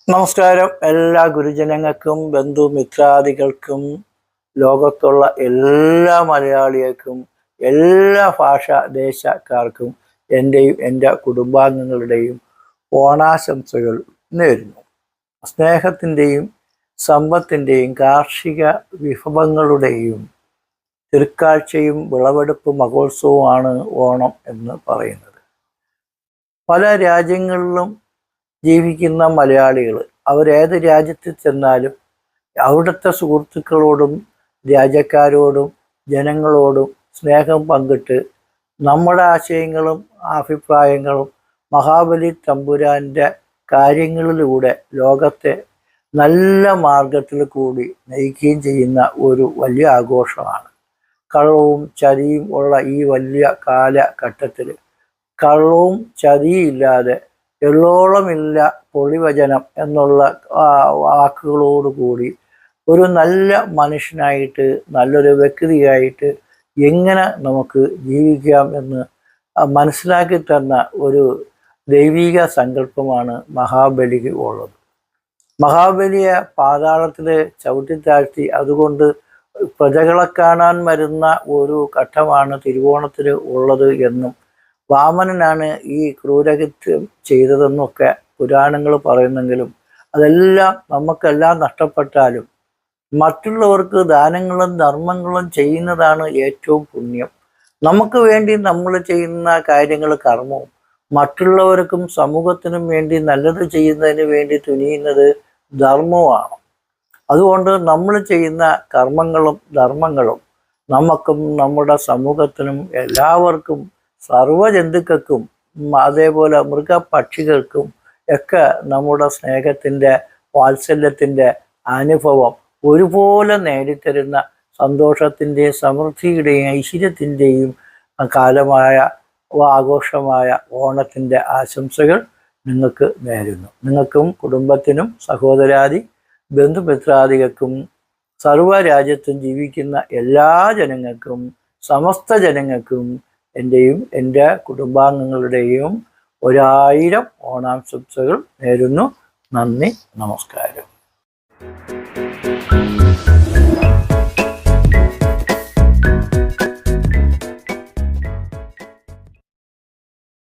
നമസ്കാരം. എല്ലാ ഗുരുജനങ്ങൾക്കും ബന്ധുമിത്രാദികൾക്കും ലോകത്തുള്ള എല്ലാ മലയാളികൾക്കും എല്ലാ ഭാഷാദേശക്കാർക്കും എൻ്റെയും എൻ്റെ കുടുംബാംഗങ്ങളുടെയും ഓണാശംസകൾ നേരുന്നു. സ്നേഹത്തിൻ്റെയും സമ്പത്തിൻ്റെയും കാർഷിക വിഭവങ്ങളുടെയും തിരുക്കാഴ്ചയും വിളവെടുപ്പ് മഹോത്സവമാണ് ഓണം എന്ന് പറയുന്നത്. പല രാജ്യങ്ങളിലും ജീവിക്കുന്ന മലയാളികൾ അവരേത് രാജ്യത്തിൽ ചെന്നാലും അവിടുത്തെ സുഹൃത്തുക്കളോടും രാജ്യക്കാരോടും ജനങ്ങളോടും സ്നേഹം പങ്കിട്ട് നമ്മുടെ ആശയങ്ങളും അഭിപ്രായങ്ങളും മഹാബലി തമ്പുരാൻ്റെ കാര്യങ്ങളിലൂടെ ലോകത്തെ നല്ല മാർഗത്തിൽ കൂടി നയിക്കുകയും ചെയ്യുന്ന ഒരു വലിയ ആഘോഷമാണ്. കള്ളവും ചതിയും ഉള്ള ഈ വലിയ കാലഘട്ടത്തിൽ കള്ളവും ചതിയില്ലാതെ എള്ളോളമില്ല പൊളിവചനം എന്നുള്ള വാക്കുകളോടുകൂടി ഒരു നല്ല മനുഷ്യനായിട്ട് നല്ലൊരു വ്യക്തിയായിട്ട് എങ്ങനെ നമുക്ക് ജീവിക്കാം എന്ന് മനസ്സിലാക്കി തന്ന ഒരു ദൈവിക സങ്കല്പമാണ് മഹാബലിക്ക് ഉള്ളത്. മഹാബലിയെ പാതാളത്തിൽ ചവിട്ടിത്താഴ്ത്തി അതുകൊണ്ട് പ്രജകളെ കാണാൻ വരുന്ന ഒരു ഘട്ടമാണ് തിരുവോണത്തിന് ഉള്ളത് എന്നും വാമനനാണ് ഈ ക്രൂരകൃത്യം ചെയ്തതെന്നൊക്കെ പുരാണങ്ങൾ പറയുന്നെങ്കിലും അതെല്ലാം നമുക്കെല്ലാം നഷ്ടപ്പെട്ടാലും മറ്റുള്ളവർക്ക് ദാനങ്ങളും ധർമ്മങ്ങളും ചെയ്യുന്നതാണ് ഏറ്റവും പുണ്യം. നമുക്ക് വേണ്ടി നമ്മൾ ചെയ്യുന്ന കാര്യങ്ങൾ കർമ്മവും മറ്റുള്ളവർക്കും സമൂഹത്തിനും വേണ്ടി നല്ലത് ചെയ്യുന്നതിന് വേണ്ടി തുനിയുന്നത് ധർമ്മവുമാണ്. അതുകൊണ്ട് നമ്മൾ ചെയ്യുന്ന കർമ്മങ്ങളും ധർമ്മങ്ങളും നമുക്കും നമ്മുടെ സമൂഹത്തിനും എല്ലാവർക്കും സർവ്വജന്തുക്കൾക്കും അതേപോലെ മൃഗപക്ഷികൾക്കും ഒക്കെ നമ്മുടെ സ്നേഹത്തിൻ്റെ വാത്സല്യത്തിൻ്റെ അനുഭവം ഒരുപോലെ നേടിത്തരുന്ന സന്തോഷത്തിൻ്റെയും സമൃദ്ധിയുടെയും ഐശ്വര്യത്തിൻ്റെയും കാലമായ ആഘോഷമായ ഓണത്തിൻ്റെ ആശംസകൾ നിങ്ങൾക്ക് നേരുന്നു. നിങ്ങൾക്കും കുടുംബത്തിനും സഹോദരാദി ബന്ധുമിത്രാദികൾക്കും സർവ്വരാജ്യത്തും ജീവിക്കുന്ന എല്ലാ ജനങ്ങൾക്കും സമസ്ത ജനങ്ങൾക്കും എൻ്റെയും എൻ്റെ കുടുംബാംഗങ്ങളുടെയും 1000 ഓണാശംസകൾ നേരുന്നു. നന്ദി, നമസ്കാരം.